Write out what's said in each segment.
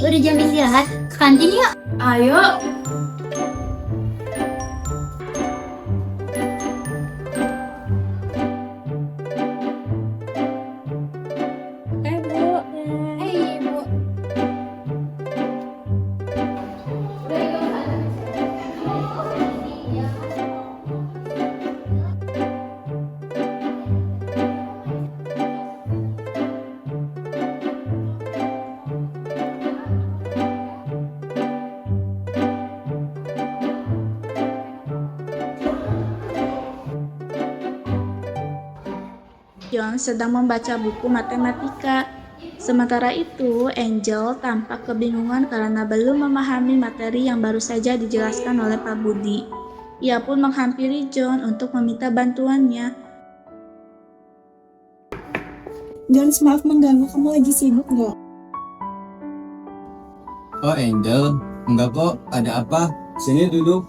udah jam istirahat. Ke kantin yuk. Ayo. Bu. Bu. John sedang membaca buku matematika. Sementara itu, Angel tampak kebingungan karena belum memahami materi yang baru saja dijelaskan oleh Pak Budi. Ia pun menghampiri John untuk meminta bantuannya. John, maaf mengganggu, kamu lagi sibuk nggak? Oh Angel, enggak kok, ada apa? Sini duduk.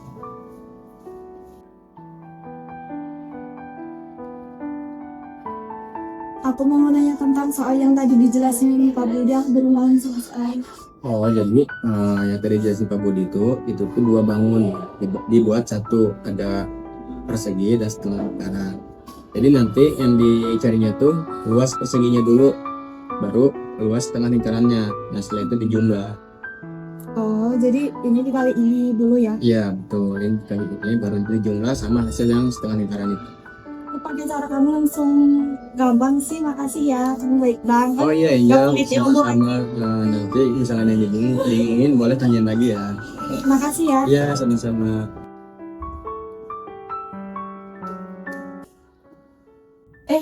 Aku mau nanya tentang soal yang tadi dijelasin ini Pak Budi, aku belum paham selesai. Oh jadi yang tadi jelasin Pak Budi itu tuh dua bangun dibuat satu, ada persegi dan setengah lingkaran. Jadi nanti yang dicarinya tuh luas perseginya dulu, baru luas setengah lingkarannya. Nah setelah itu dijumlah. Oh, jadi ini dikali ini dulu ya? Iya betul, ini kali ini baru dijumlah sama hasil yang setengah lingkaran itu. Aku pakai cara kamu langsung gampang sih, makasih ya, kamu baik banget. Oh iya Nggak Angel, pelit ilmu. sama nanti misalnya yang dingin boleh tanyain lagi ya. Makasih ya. Iya sama-sama.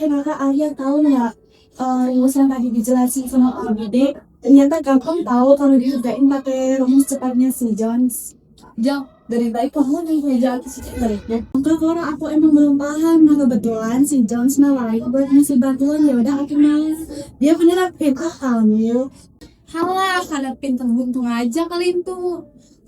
Nara, Arya tahu nggak rumus yang tadi dijelasin sama Pak Budi? Ternyata gampang tahu kalau dikerjain pakai rumus cepatnya si Jones. Jauh dari tadi kamu nih ngejar si baiknya. Enggak, karena aku emang belum paham. Nah kebetulan si Jones nawarin buat ngasih bantuan, ya udah aku mau. Dia beneran pintar kamu. Halah, kada pinter buntung aja kali itu.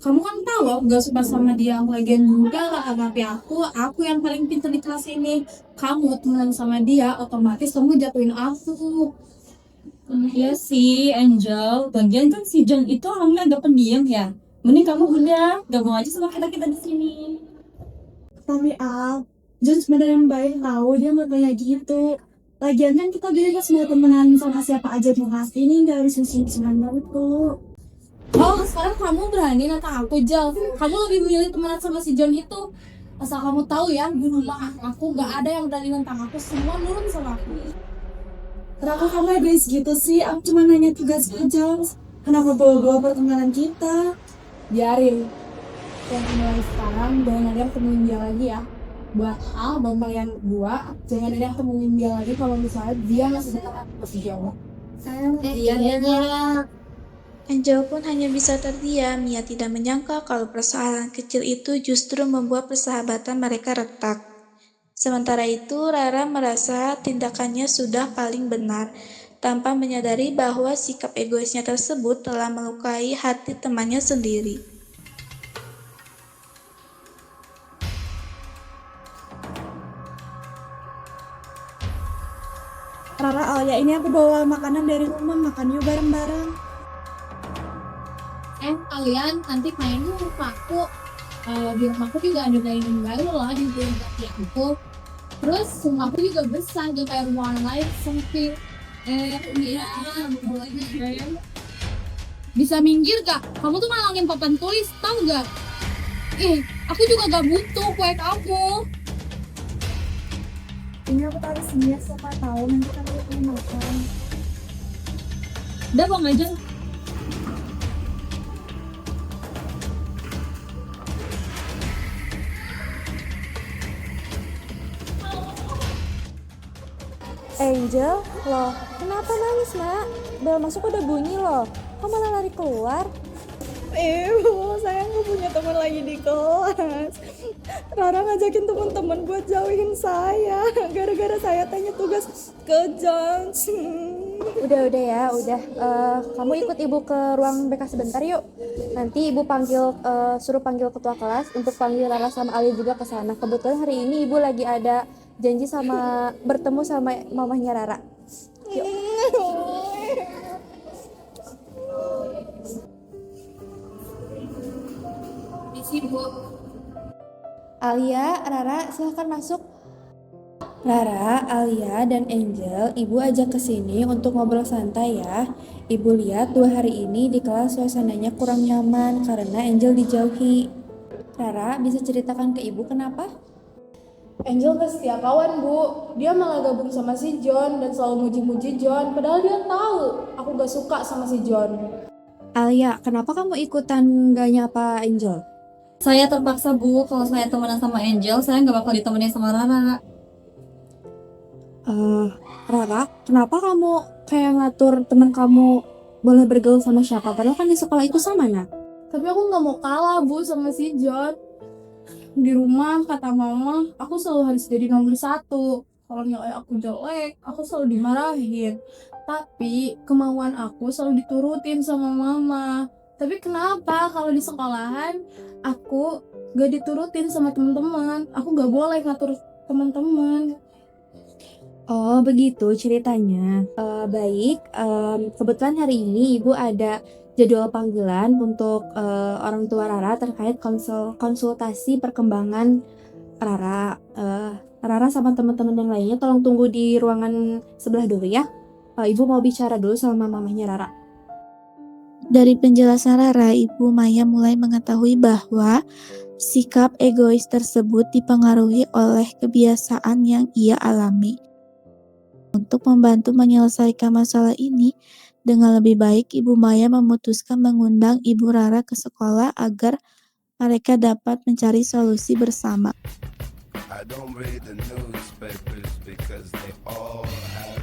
Kamu kan tahu aku gak suka sama dia, aku lagian juga gak agapi aku yang paling pintar di kelas ini. Kamu temenan sama dia, otomatis kamu jatuhin aku. Iya sih, Angel. Bagian kan si John itu orangnya agak pendiam ya. Mending kamu udah gabung aja sama kita di sini. Tapi Jones beneran baik tahu, dia nggak kayak gitu. Lagian kan kita bebas mau temenan sama siapa aja di kelas ini, nggak harus musim-musiman banget kok. Oh, sekarang kamu berani nantang aku, Jal. Kamu lebih milih temenan sama si John itu. Asal kamu tahu ya, di rumah aku gak ada yang berani nantang aku. Semua nurun sama aku. Kenapa kamu egois gitu sih? Aku cuma nanya tugas aja. Kenapa bawa-bawa pertemanan kita? Biarin. Yang mulai sekarang, jangan ada yang temuin dia lagi ya. Buat bang yang gua, jangan ada yang temuin dia lagi kalau misalnya dia masih dekat sama si John. Iya. Angel pun hanya bisa terdiam. Ia tidak menyangka kalau persoalan kecil itu justru membuat persahabatan mereka retak. Sementara itu, Rara merasa tindakannya sudah paling benar, tanpa menyadari bahwa sikap egoisnya tersebut telah melukai hati temannya sendiri. Rara, ya ini aku bawa makanan dari rumah, makan yuk bareng-bareng. Kalian nanti main di rumahku. Di rumahku juga ada mainan baru loh di rumah aku. Terus rumahku juga besar, gak kayak rumah orang lain sempit. Iya, boleh. Bisa minggir gak? Kamu tuh ngalangin papan tulis, tau gak? Aku juga gak butuh kue kamu. Ini aku taruh sini ya, siapa tahu nanti kamu mau makan. Udah bang aja. Angel, loh, kenapa nangis nak? Bel masuk udah bunyi loh, kok malah lari keluar? Saya nggak punya teman lagi di kelas. Rara ngajakin teman-teman buat jauhin saya, gara-gara saya tanya tugas ke Jones. Udah ya, udah. Kamu ikut ibu ke ruang BK sebentar yuk. Nanti ibu suruh panggil ketua kelas untuk panggil Rara sama Ali juga ke sana. Kebetulan hari ini ibu lagi ada janji bertemu sama mamahnya Rara. Yuk. Ibu. Alia, Rara, silahkan masuk. Rara, Alia, dan Angel, Ibu ajak ke sini untuk ngobrol santai ya. Ibu lihat 2 hari ini di kelas suasananya kurang nyaman karena Angel dijauhi. Rara, bisa ceritakan ke Ibu kenapa? Angel gak setia kawan bu, dia malah gabung sama si John dan selalu muji-muji John, padahal dia tahu aku gak suka sama si John. Alia, kenapa kamu ikutan gak nyapa Angel? Saya terpaksa Bu, kalau saya temenan sama Angel, saya nggak bakal ditemenin sama Rara. Rara, kenapa kamu kayak ngatur teman kamu boleh bergaul sama siapa? Padahal kan di sekolah itu sama ya? Tapi aku gak mau kalah bu sama si John. Di rumah kata mama, aku selalu harus jadi nomor 1. Kalau nilai aku jelek, aku selalu dimarahin. Tapi kemauan aku selalu diturutin sama mama. Tapi kenapa kalau di sekolahan aku gak diturutin sama teman-teman? Aku gak boleh ngatur teman-teman. Oh begitu ceritanya. Baik, kebetulan hari ini Ibu ada jadwal panggilan untuk orang tua Rara terkait konsultasi perkembangan Rara. Rara sama teman-teman yang lainnya tolong tunggu di ruangan sebelah dulu ya. Ibu mau bicara dulu sama mamahnya Rara. Dari penjelasan Rara, Ibu Maya mulai mengetahui bahwa sikap egois tersebut dipengaruhi oleh kebiasaan yang ia alami. Untuk membantu menyelesaikan masalah ini, dengan lebih baik Ibu Maya memutuskan mengundang Ibu Rara ke sekolah agar mereka dapat mencari solusi bersama. I don't read the newspapers because they all have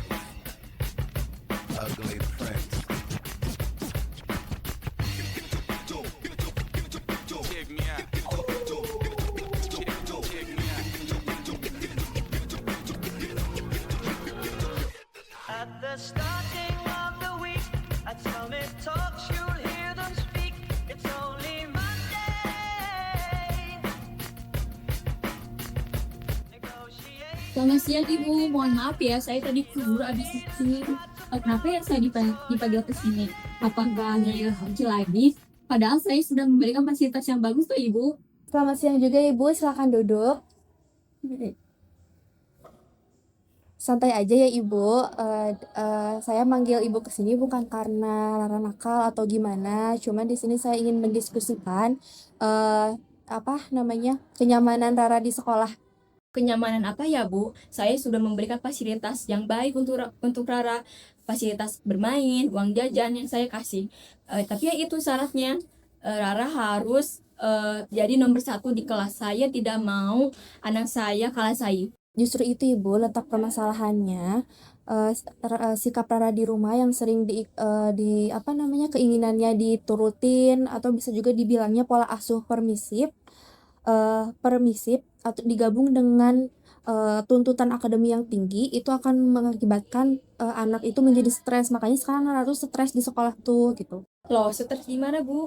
ugly prints. At the starting of the week, at Summit Talks, you'll hear them speak. It's only Monday. Negotiate. Selamat siang Ibu, mohon maaf ya, saya tadi keburu abis itu. Kenapa ya saya dipanggil ke sini? Apakah ada haji lagi? Padahal saya sudah memberikan fasilitas yang bagus tuh Ibu. Selamat siang juga Ibu, silakan duduk. Santai aja ya Ibu. Saya manggil Ibu ke sini bukan karena Rara nakal atau gimana. Cuman di sini saya ingin mendiskusikan kenyamanan Rara di sekolah. Kenyamanan apa ya Bu? Saya sudah memberikan fasilitas yang baik untuk Rara, fasilitas bermain, uang jajan yang saya kasih. Tapi ya itu syaratnya, Rara harus jadi nomor 1 di kelas. Saya tidak mau anak saya kalah saing. Justru itu Ibu, letak permasalahannya sikap Rara di rumah yang sering keinginannya diturutin atau bisa juga dibilangnya pola asuh permisif atau digabung dengan tuntutan akademi yang tinggi itu akan mengakibatkan anak itu menjadi stres. Makanya sekarang Rara tuh stres di sekolah tuh gitu. Loh, stres gimana Bu?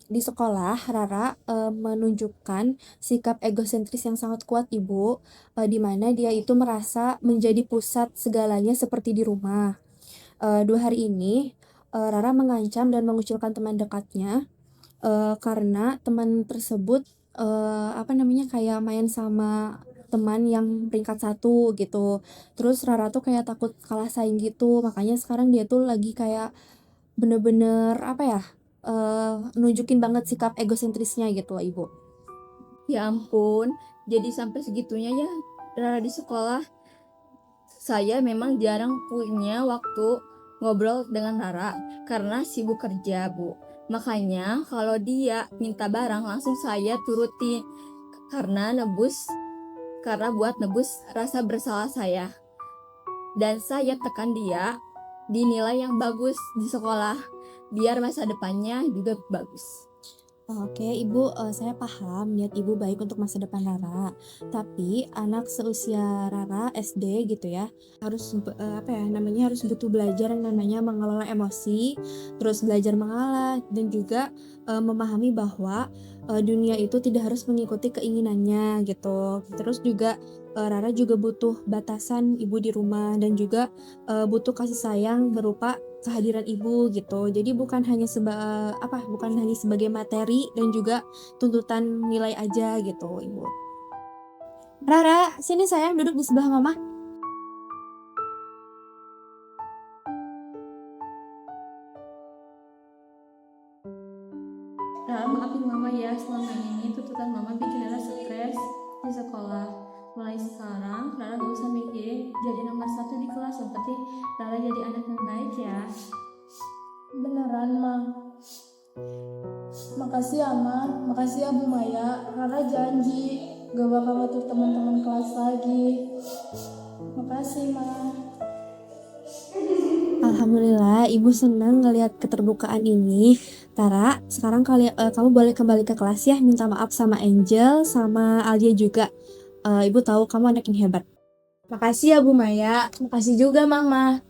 Di sekolah, Rara menunjukkan sikap egosentris yang sangat kuat Ibu, di mana dia itu merasa menjadi pusat segalanya seperti di rumah. 2 hari ini, Rara mengancam dan mengucilkan teman dekatnya karena teman tersebut kayak main sama teman yang peringkat 1 gitu. Terus Rara tuh kayak takut kalah saing gitu, makanya sekarang dia tuh lagi kayak bener-bener nunjukin banget sikap egosentrisnya gitu lah Ibu. Ya ampun, jadi sampai segitunya ya Rara di sekolah. Saya memang jarang punya waktu ngobrol dengan Rara karena sibuk kerja Bu. Makanya kalau dia minta barang langsung saya turuti karena buat nebus rasa bersalah saya. Dan saya tekan dia di nilai yang bagus di sekolah biar masa depannya juga bagus. Oke, Ibu, saya paham niat Ibu baik untuk masa depan Rara. Tapi anak seusia Rara SD gitu ya, harus harus butuh belajar yang namanya mengelola emosi, terus belajar mengalah dan juga memahami bahwa dunia itu tidak harus mengikuti keinginannya gitu. Terus juga Rara juga butuh batasan ibu di rumah dan juga butuh kasih sayang berupa kehadiran ibu gitu. Jadi bukan hanya sebagai materi dan juga tuntutan nilai aja gitu, ibu. Rara, sini sayang duduk di sebelah mama. Rara, maafin mama ya, selama ini tuntutan mama bikin Rara stres di sekolah. Mulai sekarang Rara gak usah mikirin jadi nomor 1 di kelas, yang penting Rara jadi anak yang baik ya. Beneran, Ma. Makasih ya, Ma. Makasih ya, Bu Maya. Rara janji gak bakal ngatur teman-teman kelas lagi. Makasih, Ma. Alhamdulillah, ibu senang ngelihat keterbukaan ini. Tara, sekarang kamu boleh kembali ke kelas ya. Minta maaf sama Angel, sama Alia juga. Ibu tahu kamu anak yang hebat. Makasih ya, Bu Maya. Makasih juga, Mama.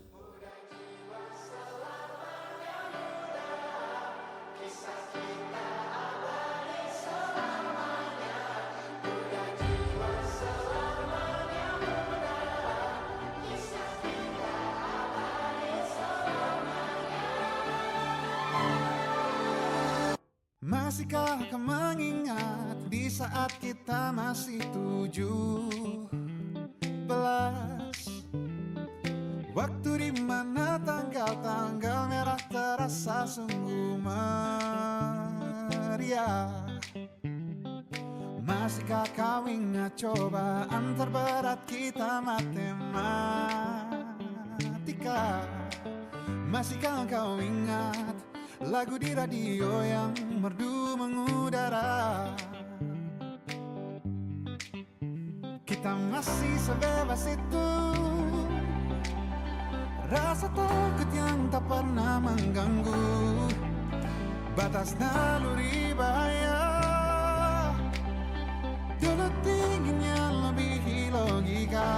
Masihkah kau mengingat di saat kita masih 17? Waktu di mana tanggal-tanggal merah terasa sungguh meriah. Masihkah kau ingat cobaan terberat kita matematika? Masihkah kau ingat lagu di radio yang merdu mengudara? Kita masih sebebas itu, rasa takut yang tak pernah mengganggu batas naluri bahaya. Dulu tingginya lebih logika.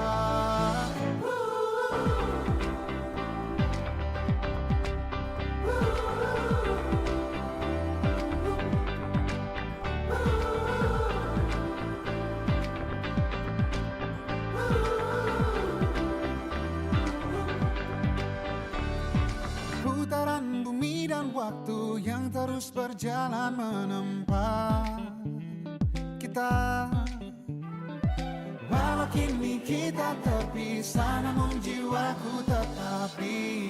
Putaran bumi dan waktu yang terus berjalan menempa kita. Walau kini kita terpisah, namun jiwaku tetap di